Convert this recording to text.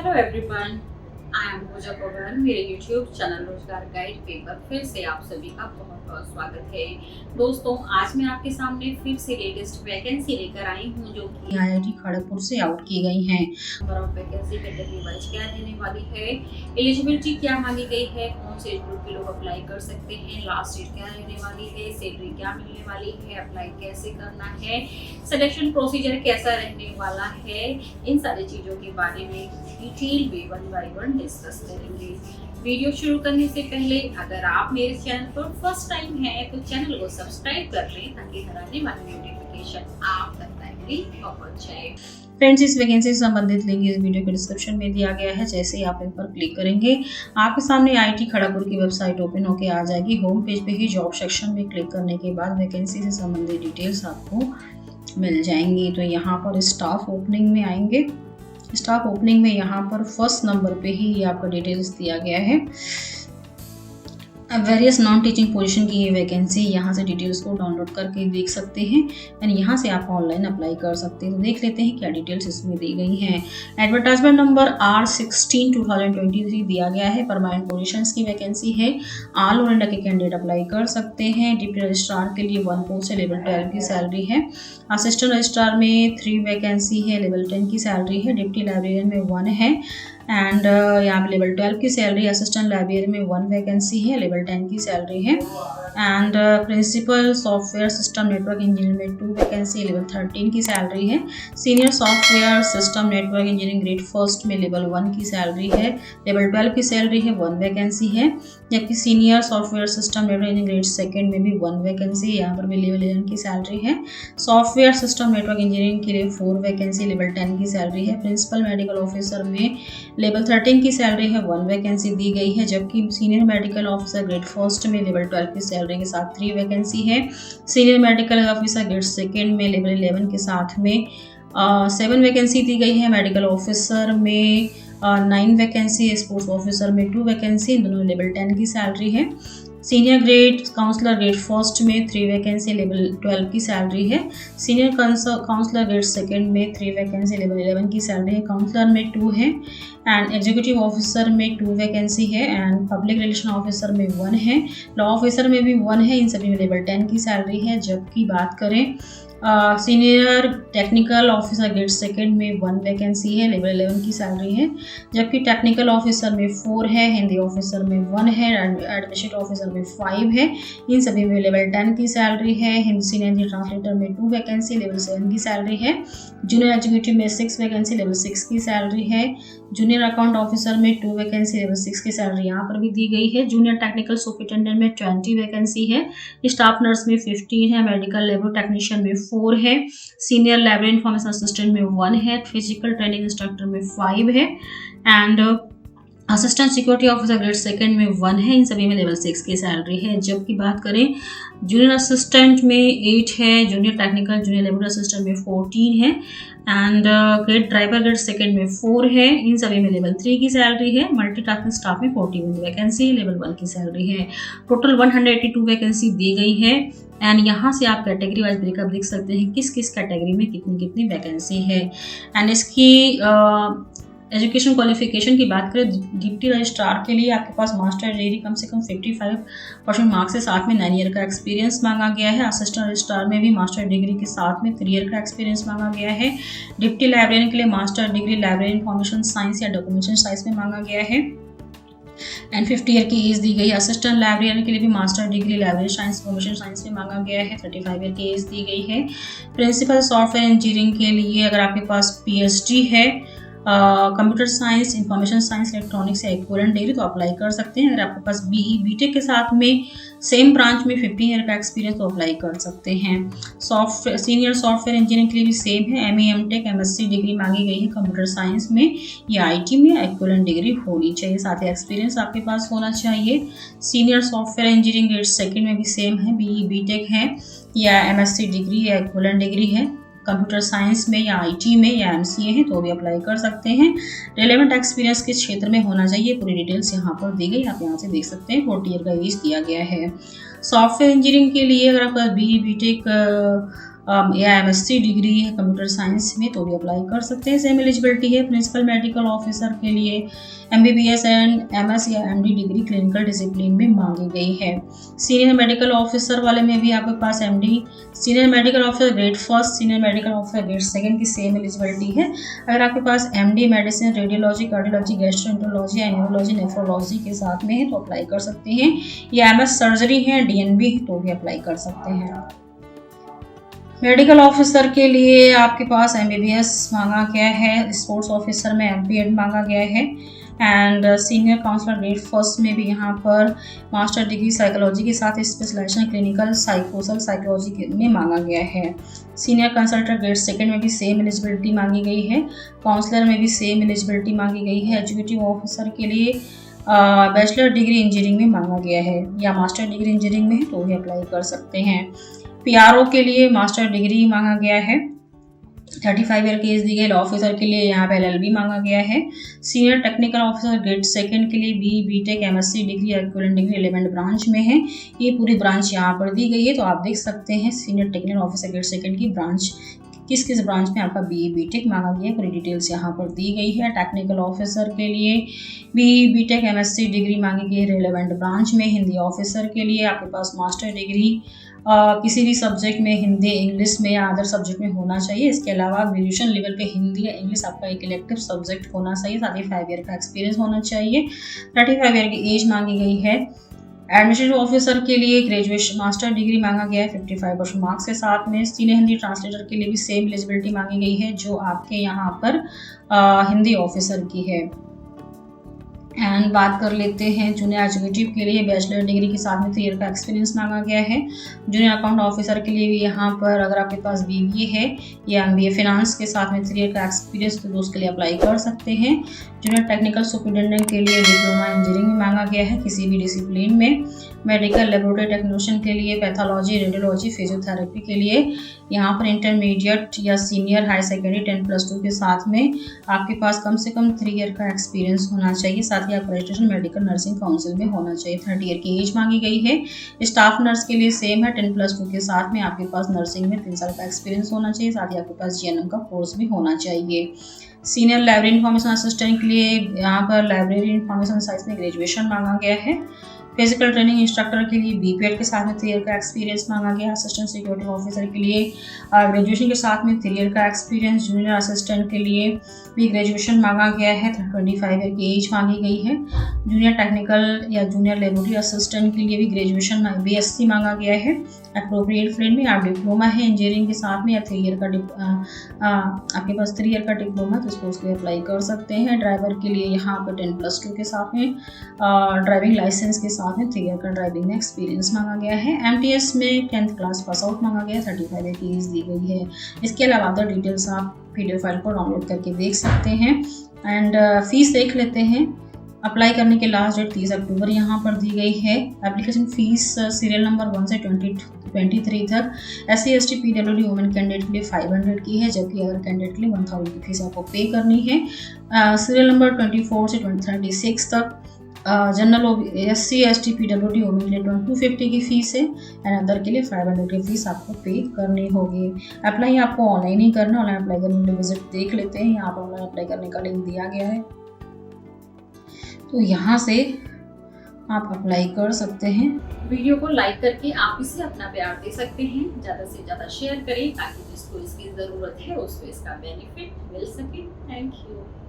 Hello everyone, I am पूजा पवन। मेरे YouTube channel रोजगार guide पे पर फिर से आप सभी का बहुत बहुत स्वागत है। दोस्तों, आज मैं आपके सामने फिर से लेटेस्ट वैकेंसी लेकर आई हूँ जो कि IIT खड़गपुर से आउट की गई हैं। Number of vacancy category wise क्या रहने वाली है, एलिजिबिलिटी क्या मांगी गई है, कौन से एज ग्रुप के लोग अप्लाई कर सकते हैं, लास्ट डेट क्या रहने वाली है, सैलरी क्या मिलने वाली है, अप्लाई कैसे करना है, सिलेक्शन प्रोसीजर कैसा रहने वाला है, इन सारी चीज़ों के बारे में डिटेल में वन बाय वन डिस्कस करेंगे। वीडियो शुरू करने से पहले अगर आप मेरे चैनल पर फर्स्ट टाइम हैं तो चैनल को सब्सक्राइब कर लें ताकि हर आने वाली नोटिफिकेशन आप तक टाइमली पहुंच जाए। फ्रेंड्स, इस वैकेंसी से संबंधित लिंक इस वीडियो के डिस्क्रिप्शन में दिया गया है। जैसे ही आप इन पर क्लिक करेंगे आपके सामने IIT खड़गपुर की वेबसाइट ओपन होकर आ जाएगी। होम पेज पे ही जॉब सेक्शन में क्लिक करने के बाद वैकेंसी से संबंधित डिटेल्स आपको मिल जाएंगी। तो यहाँ पर स्टाफ ओपनिंग में आएंगे। स्टाफ ओपनिंग में यहाँ पर फर्स्ट नंबर पे ही ये आपका डिटेल्स दिया गया है। वेरियस नॉन टीचिंग पोजीशन की ये वैकेंसी, यहाँ से डिटेल्स को डाउनलोड करके देख सकते हैं एंड यहाँ से आप ऑनलाइन अप्लाई कर सकते हैं। तो देख लेते हैं क्या डिटेल्स इसमें दी गई हैं। एडवर्टाइजमेंट नंबर R16/2023 दिया गया है। परमानेंट पोजीशंस की वैकेंसी है। ऑल ओवर इंडिया के कैंडिडेट अप्लाई कर सकते हैं। डिप्टी रजिस्ट्रार के लिए 1 पोस्ट है, लेवल 12 की सैलरी है। असिस्टेंट रजिस्ट्रार में 3 वैकेंसी है, लेवल 10 की सैलरी है। डिप्टी लाइब्रेरियन में 1 है एंड यहाँ पे लेवल 12 की सैलरी। असिस्टेंट लाइब्रेरियन में 1 वैकेंसी है, लेवल 10 की सैलरी है। And principal software system network engineer में 2 वैकेंसी, लेवल 13 की सैलरी है। Senior software system network engineering grade first में लेवल 1 की सैलरी है, लेवल 12 की सैलरी है, 1 वैकेंसी है। जबकि senior software system network engineering grade second में भी 1 वैकेंसी है, यहाँ पर भी लेवल 11 की सैलरी है। सॉफ्टवेयर सिस्टम नेटवर्क इंजीनियरिंग के लिए 4 वैकेंसी, लेवल 10 की सैलरी है। प्रिंसिपल मेडिकल ऑफिसर में लेवल 13 की सैलरी है, 1 वैकेंसी दी गई है। जबकि senior medical officer grade first में लेवल 12 की सैलरी के साथ 3 वैकेंसी है। Senior medical officer grade second में लेवल 11 के साथ में 7 वैकेंसी दी गई है। मेडिकल ऑफिसर में 9 वैकेंसी, स्पोर्ट्स ऑफिसर में 2 वैकेंसी, दोनों लेवल 10 की सैलरी है। Senior grade counsellor grade first में 3 वैकेंसी, लेवल 12 की सैलरी है। सीनियर काउंसलर ग्रेड सेकेंड में 3 वैकेंसी, लेवल 11 की सैलरी है। काउंसलर में 2 है एंड एग्जीक्यूटिव ऑफिसर में 2 वैकेंसी है एंड पब्लिक रिलेशन ऑफिसर में 1 है। लॉ ऑफिसर में भी 1 है। इन सभी में लेवल 10 की सैलरी है। जबकि बात करें senior technical officer grade second में 1 वैकेंसी है, लेवल 11 की सैलरी है। जबकि टेक्निकल ऑफिसर में 4 है, हिंदी ऑफिसर में 1 है, एडमिनिस्ट्रेटिव ऑफिसर में 5 है। इन सभी में लेवल 10 की सैलरी है। हिंदी सीनियर हिंदी ट्रांसलेटर में 2 वैकेंसी, लेवल 7 की सैलरी है। जूनियर एग्जीक्यूटिव में 6 वैकेंसी, लेवल 6 की सैलरी है। जूनियर अकाउंट ऑफिसर में 2 वैकेंसी, लेवल 6 की सैलरी यहाँ पर भी दी गई है। जूनियर टेक्निकल सुपरिटेंडेंट में 20 वैकेंसी है। स्टाफ नर्स में 15 है। मेडिकल लेबर टेक्नीशियन में 4 है। सीनियर लाइब्रेरी इंफॉर्मेशन असिस्टेंट में 1 है। फिजिकल ट्रेनिंग इंस्ट्रक्टर में 5 है and assistant security officer grade second में 1 है। इन सभी में लेवल 6 की सैलरी है। जबकि बात करें जूनियर असिस्टेंट में 8 है। Junior technical junior labour assistant में 14 है and grade driver grade second में 4 है। इन सभी में लेवल 3 की सैलरी है। मल्टीटास्किंग स्टाफ में 41 वैकेंसी, लेवल 1 की सैलरी है। टोटल 182 वैकेंसी दी गई है एंड यहाँ से आप कैटेगरी वाइज ब्रेकअप देख सकते हैं किस किस कैटेगरी में कितनी कितनी वैकेंसी है। एंड इसकी एजुकेशन क्वालिफिकेशन की बात करें, डिप्टी रजिस्ट्रार के लिए आपके पास मास्टर डिग्री कम से कम 55% मार्क्स के साथ में 9 ईयर का एक्सपीरियंस मांगा गया है। असिस्टेंट रजिस्ट्रार में भी मास्टर डिग्री के साथ में 3 ईयर का एक्सपीरियंस मांगा गया है। डिप्टी लाइब्रेरियन के लिए master degree library information science या डॉक्यूमेंटेशन साइंस में मांगा गया है एंड 50 ईयर की एज दी गई है। असिस्टेंट लाइब्रेरियन के लिए भी master degree library science information science में मांगा गया है। 35 ईयर की एज दी गई है। प्रिंसिपल सॉफ्टवेयर इंजीनियरिंग के लिए अगर आपके पास PhD है, computer science, information science, electronics या इक्विवेलेंट डिग्री तो अप्लाई कर सकते हैं। अगर आपके पास BE BTech के साथ में सेम ब्रांच में 15 ईयर का एक्सपीरियंस तो अप्लाई कर सकते हैं। सीनियर सॉफ्टवेयर इंजीनियरिंग के लिए भी सेम है। ME MTech MSc डिग्री मांगी गई है कंप्यूटर साइंस में या IT में, इक्विवेलेंट डिग्री होनी चाहिए। साथ ही एक्सपीरियंस आपके पास होना चाहिए। Senior software engineering grade second में भी सेम है, BE BTech है या MSc डिग्री या इक्विवेलेंट डिग्री है। कंप्यूटर साइंस में या IT में या MCA है तो भी अप्लाई कर सकते हैं। रिलेवेंट एक्सपीरियंस किस क्षेत्र में होना चाहिए पूरी डिटेल्स यहाँ पर दी गई, आप यहाँ से देख सकते हैं। 40 ईयर का एज दिया गया है। सॉफ्टवेयर इंजीनियरिंग के लिए अगर आपका BE BTech या एमएससी डिग्री है कंप्यूटर साइंस में तो भी अप्लाई कर सकते हैं। सेम एलिजिबिलिटी है प्रिंसिपल मेडिकल ऑफिसर के लिए एमबीबीएस एंड एमएस या एमडी डिग्री क्लिनिकल डिसिप्लिन में मांगी गई है। सीनियर मेडिकल ऑफिसर वाले में भी आपके पास MD, senior medical officer grade first, senior medical officer grade second की सेम एलिजिबिलिटी है। अगर आपके पास MD medicine, radiology, cardiology, gastroenterology, neurology, nephrology के साथ में है तो अप्लाई कर सकते हैं, या एमएस सर्जरी है, डीएनबी है तो भी अप्लाई कर सकते हैं। मेडिकल ऑफिसर के लिए आपके पास एमबीबीएस मांगा गया है, स्पोर्ट्स ऑफिसर में एमपीएड मांगा गया है, and senior counsellor grade first में भी यहाँ पर मास्टर डिग्री साइकोलॉजी के साथ स्पेशलाइजेशन क्लिनिकल साइकोसल साइकोलॉजी में मांगा गया है। सीनियर कंसल्टेंट ग्रेड सेकंड में भी सेम एलिजिबिलिटी मांगी गई है, काउंसलर में भी सेम एलिजिबिलिटी मांगी गई है। एजुकेटिव ऑफिसर के लिए बैचलर डिग्री इंजीनियरिंग में मांगा गया है या मास्टर डिग्री इंजीनियरिंग में है तो भी अप्लाई कर सकते हैं। पीआरओ के लिए मास्टर डिग्री मांगा गया है, 35 ईयर की एज दी गई। लॉ ऑफिसर के लिए यहाँ पे एलएलबी मांगा गया है। Senior technical officer grade second के लिए बीटेक, एमएससी डिग्री या इक्विवेलेंट डिग्री रिलेवेंट ब्रांच में है। ये पूरी ब्रांच यहाँ पर दी गई है तो आप देख सकते हैं senior technical officer grade second की ब्रांच किस किस ब्रांच में आपका बीटेक मांगा गया है, पूरी डिटेल्स यहाँ पर दी गई है। टेक्निकल ऑफिसर के लिए बीटेक, एमएससी डिग्री मांगी गई रिलेवेंट ब्रांच में। हिंदी ऑफिसर के लिए आपके पास मास्टर डिग्री किसी भी सब्जेक्ट में, हिंदी, इंग्लिश में या अदर सब्जेक्ट में होना चाहिए। इसके अलावा ग्रेजुएशन लेवल पे हिंदी या इंग्लिश आपका एक इलेक्टिव सब्जेक्ट होना चाहिए, साथ ही 5 ईयर का एक्सपीरियंस होना चाहिए। 35 ईयर की एज मांगी गई है। एडमिनिस्ट्रेटिव ऑफिसर के लिए ग्रेजुएशन मास्टर डिग्री मांगा गया है 55% मार्क्स के साथ में। सीनियर हिंदी ट्रांसलेटर के लिए भी सेम एलिजिबिलिटी मांगी गई है जो आपके यहाँ पर हिंदी ऑफिसर की है। एंड बात कर लेते हैं जूनियर एग्जीक्यूटिव के लिए बैचलर डिग्री के साथ में 3 ईयर का एक्सपीरियंस मांगा गया है। जूनियर अकाउंट ऑफिसर के लिए भी यहाँ पर अगर आपके पास बीबीए है या एमबीए फाइनेंस के साथ में 3 ईयर का एक्सपीरियंस तो उसके लिए अप्लाई कर सकते हैं। जूनियर टेक्निकल सुपरिटेंडेंट के लिए डिप्लोमा इंजीनियरिंग में मांगा गया है किसी भी डिसिप्लिन में। मेडिकल लेबोरेटरी टेक्नीशियन के लिए पैथोलॉजी, रेडियोलॉजी, फिजियोथेरेपी के लिए यहाँ पर इंटरमीडिएट या सीनियर हाई सेकेंडरी 10+2 के साथ में आपके पास कम से कम 3 ईयर का एक्सपीरियंस होना चाहिए। साथ ही आपका रजिस्ट्रेशन मेडिकल नर्सिंग काउंसिल में होना चाहिए। 30 ईयर की एज मांगी गई है। स्टाफ नर्स के लिए सेम है, 10+2 के साथ में आपके पास नर्सिंग में 3 साल का एक्सपीरियंस होना चाहिए। साथ ही आपके पास जीएनएम का कोर्स भी होना चाहिए। सीनियर लाइब्रेरी इंफॉर्मेशन असिस्टेंट के लिए यहाँ पर लाइब्रेरी इंफॉर्मेशन साइंस में ग्रेजुएशन मांगा गया है। फिजिकल ट्रेनिंग इंस्ट्रक्टर के लिए बीपीएड के साथ में 3 ईयर का एक्सपीरियंस मांगा गया। असिस्टेंट सिक्योरिटी ऑफिसर के लिए ग्रेजुएशन के साथ में 3 ईयर का एक्सपीरियंस। जूनियर असिस्टेंट के लिए भी ग्रेजुएशन मांगा गया है। 25 ईयर की एज मांगी गई है। जूनियर टेक्निकल या जूनियर लेबोरेटरी असिस्टेंट के लिए भी ग्रेजुएशन बीएससी मांगा गया है। अप्रोप्रिएट फील्ड में आप डिप्लोमा है इंजीनियरिंग के साथ में या 3 ईयर का आपके पास 3 ईयर का डिप्लोमा तो उसको उसके अप्लाई कर सकते हैं। ड्राइवर के लिए यहाँ पर 10+2 के साथ में ड्राइविंग लाइसेंस के साथ में 3 ईयर का ड्राइविंग में एक्सपीरियंस मांगा गया है। एमटीएस में 10th क्लास पास आउट मांगा गया है। 35 ईयर की एज दी गई है। इसके अलावा अदर डिटेल्स आप पीडीएफ फाइल को डाउनलोड करके देख सकते हैं। एंड फीस देख लेते हैं। अप्लाई करने की लास्ट डेट 30 अक्टूबर यहाँ पर दी गई है। एप्लीकेशन फीस सीरियल नंबर 1 से 23 तक SC/ST PWD वुमेन कैंडिडेट के लिए 500 की है, जबकि अदर कैंडिडेट के लिए 1000 की फीस आपको पे करनी है। सीरियल नंबर 24 से 36 तक जनरल SC/ST PWD वुमेन के लिए 250 की फीस है एंड अदर के लिए 500 की फीस आपको पे करनी होगी। अप्लाई आपको ऑनलाइन ही करना। ऑनलाइन अप्लाई करने के लिए विजिट देख लेते हैं। यहाँ पर ऑनलाइन अप्लाई करने का लिंक दिया गया है तो यहाँ से आप अप्लाई कर सकते हैं। वीडियो को लाइक करके आप इसे अपना प्यार दे सकते हैं। ज़्यादा से ज़्यादा शेयर करें ताकि जिसको इसकी ज़रूरत है उसको इसका बेनिफिट मिल सके। Thank you.